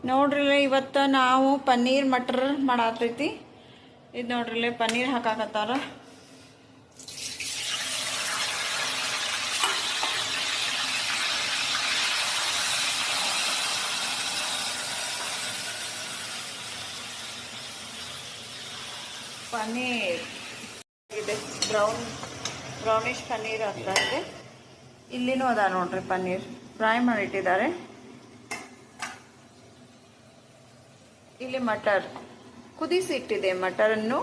ನೋಡ್ರಿ ಇವತ್ತು ನಾವು ಪನ್ನೀರ್ ಮಟರ್ ಮಾಡಾತೈತಿ. ಇದು ನೋಡ್ರಿ ಪನ್ನೀರ್ ಹಾಕಾಕತ್ತಾರ. ಪನ್ನೀರ್ ಇದೆ, ಬ್ರೌನಿಶ್ ಪನ್ನೀರ್ ಅಂತ ಇದೆ. ಇಲ್ಲಿನೂ ಅದ ನೋಡ್ರಿ, ಪನ್ನೀರ್ ಫ್ರೈ ಮಾಡಿಟ್ಟಿದ್ದಾರೆ. ಇಲ್ಲಿ ಮಟರ್ ಕುದಿಸಿ ಇಟ್ಟಿದೆ. ಮಟರನ್ನು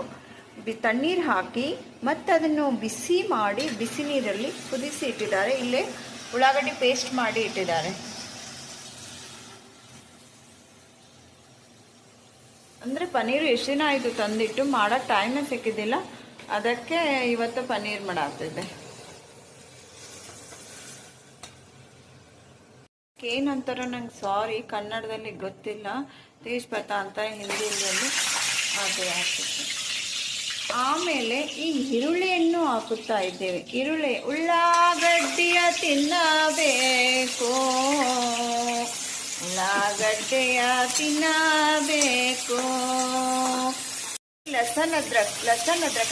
ತಣ್ಣೀರು ಹಾಕಿ ಮತ್ತೆ ಅದನ್ನು ಬಿಸಿ ಮಾಡಿ ಬಿಸಿ ನೀರಲ್ಲಿ ಕುದಿಸಿ ಇಟ್ಟಿದ್ದಾರೆ. ಇಲ್ಲೇ ಉಳ್ಳಾಗಡ್ಡಿ ಪೇಸ್ಟ್ ಮಾಡಿ ಇಟ್ಟಿದ್ದಾರೆ. ಅಂದರೆ ಪನ್ನೀರು ಎಷ್ಟು ದಿನ ಆಯಿತು ತಂದಿಟ್ಟು, ಮಾಡೋಕ್ಕೆ ಟೈಮೇ ಸಿಕ್ಕಿದ್ದಿಲ್ಲ. ಅದಕ್ಕೆ ಇವತ್ತು ಪನ್ನೀರ್ ಮಾಡಾಗ್ತಿದೆ. ಏನಂತಾರೋ ನಂಗೆ ಸಾರಿ, ಕನ್ನಡದಲ್ಲಿ ಗೊತ್ತಿಲ್ಲ. ತೇಜ್ಪತ್ತ ಅಂತ ಹಿಂದಿಯಲ್ಲಿ ಅದು ಹಾಕ್ತಿದ್ದೆ. ಆಮೇಲೆ ಈ ಈರುಳ್ಳಿಯನ್ನು ಹಾಕುತ್ತಾ ಇದ್ದೇವೆ. ಉಳ್ಳಾಗಡ್ಡಿಯ ತಿನ್ನಬೇಕು, ಉಳ್ಳಾಗಡ್ಡೆಯ ತಿನ್ನಬೇಕು. ಲಸನ್ ಅದ್ರಕ್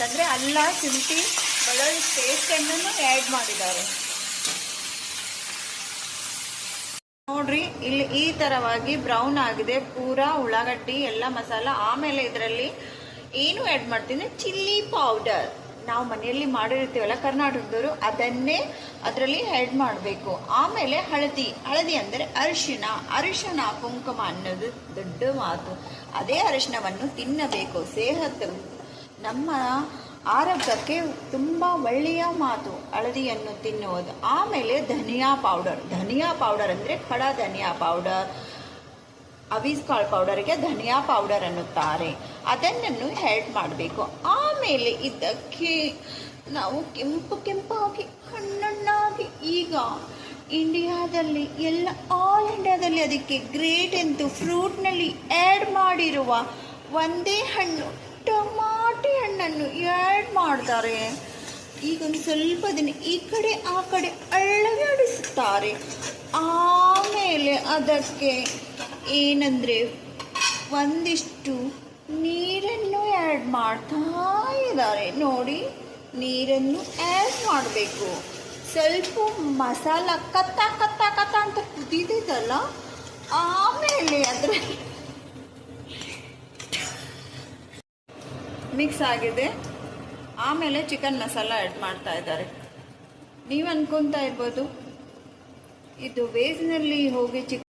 ಅಂದರೆ ಅಲ್ಲ, ಶುಂಠಿ ಬೆಳ್ಳುಳ್ಳಿ ಪೇಸ್ಟನ್ನು ಆ್ಯಡ್ ಮಾಡಿದ್ದಾರೆ. ನೋಡ್ರಿ, ಇಲ್ಲಿ ಈ ತರವಾಗಿ ಬ್ರೌನ್ ಆಗಿದೆ ಪೂರಾ ಉಳ್ಳಾಗಡ್ಡಿ ಎಲ್ಲ ಮಸಾಲ. ಆಮೇಲೆ ಇದರಲ್ಲಿ ಏನು ಆ್ಯಡ್ ಮಾಡ್ತೀನಿ, ಚಿಲ್ಲಿ ಪೌಡರ್. ನಾವು ಮನೆಯಲ್ಲಿ ಮಾಡಿರ್ತೀವಲ್ಲ ಕರ್ನಾಟಕದವರು, ಅದನ್ನೇ ಅದರಲ್ಲಿ ಆ್ಯಡ್ ಮಾಡಬೇಕು. ಆಮೇಲೆ ಹಳದಿ ಅಂದರೆ ಅರಿಶಿಣ ಕುಂಕುಮ ಅನ್ನೋದು ದೊಡ್ಡ ಮಾತು. ಅದೇ ಅರಿಶಿಣವನ್ನು ತಿನ್ನಬೇಕು. ಸೇಹತ್ ನಮ್ಮ ಆರೋಗ್ಯಕ್ಕೆ ತುಂಬ ಒಳ್ಳೆಯ ಮಾತು ಹಳದಿಯನ್ನು ತಿನ್ನುವುದು. ಆಮೇಲೆ ಧನಿಯಾ ಪೌಡರ್ ಅಂದರೆ ಖಡ ಧನಿಯಾ ಪೌಡರ್, ಅವೀಸ್ ಕಾಳು ಪೌಡರ್ಗೆ ಧನಿಯಾ ಪೌಡರ್ ಅನ್ನುತ್ತಾರೆ. ಅದನ್ನು ಆ್ಯಡ್ ಮಾಡಬೇಕು. ಆಮೇಲೆ ಇದಕ್ಕೆ ನಾವು ಕೆಂಪಾಗಿ ಹಣ್ಣಾಗಿ, ಈಗ ಇಂಡಿಯಾದಲ್ಲಿ ಆಲ್ ಇಂಡಿಯಾದಲ್ಲಿ ಅದಕ್ಕೆ ಗ್ರೇಟ್ ಎಂದು ಫ್ರೂಟ್ನಲ್ಲಿ ಆ್ಯಡ್ ಮಾಡಿರುವ ಒಂದೇ ಹಣ್ಣು, ಟಮಾಟೆ ಹಣ್ಣನ್ನು ಆ್ಯಡ್ ಮಾಡ್ತಾರೆ. ಈಗ ಒಂದು ಸ್ವಲ್ಪ ದಿನ ಈ ಕಡೆ ಆ ಕಡೆ ಅಳ್ಳಗಾಡಿಸುತ್ತಾರೆ. ಆಮೇಲೆ ಅದಕ್ಕೆ ಏನಂದರೆ ಒಂದಿಷ್ಟು ನೀರನ್ನು ಆ್ಯಡ್ ಮಾಡ್ತಾ ಇದ್ದಾರೆ. ನೋಡಿ, ನೀರನ್ನು ಆ್ಯಡ್ ಮಾಡಬೇಕು. ಸ್ವಲ್ಪ ಮಸಾಲ ಕತ್ತ ಅಂತ ಕುದಿದಲ್ಲ, ಆಮೇಲೆ ಅದರಲ್ಲಿ ಮಿಕ್ಸ್ ಆಗಿದೆ. ಆಮೇಲೆ ಚಿಕನ್ ಮಸಾಲ ಆ್ಯಡ್ ಮಾಡ್ತಾ ಇದ್ದಾರೆ. ನೀವು ಅನ್ಕೊತಾ ಇರ್ಬೋದು ಇದು ವೇಜ್ನಲ್ಲಿ ಹೋಗಿ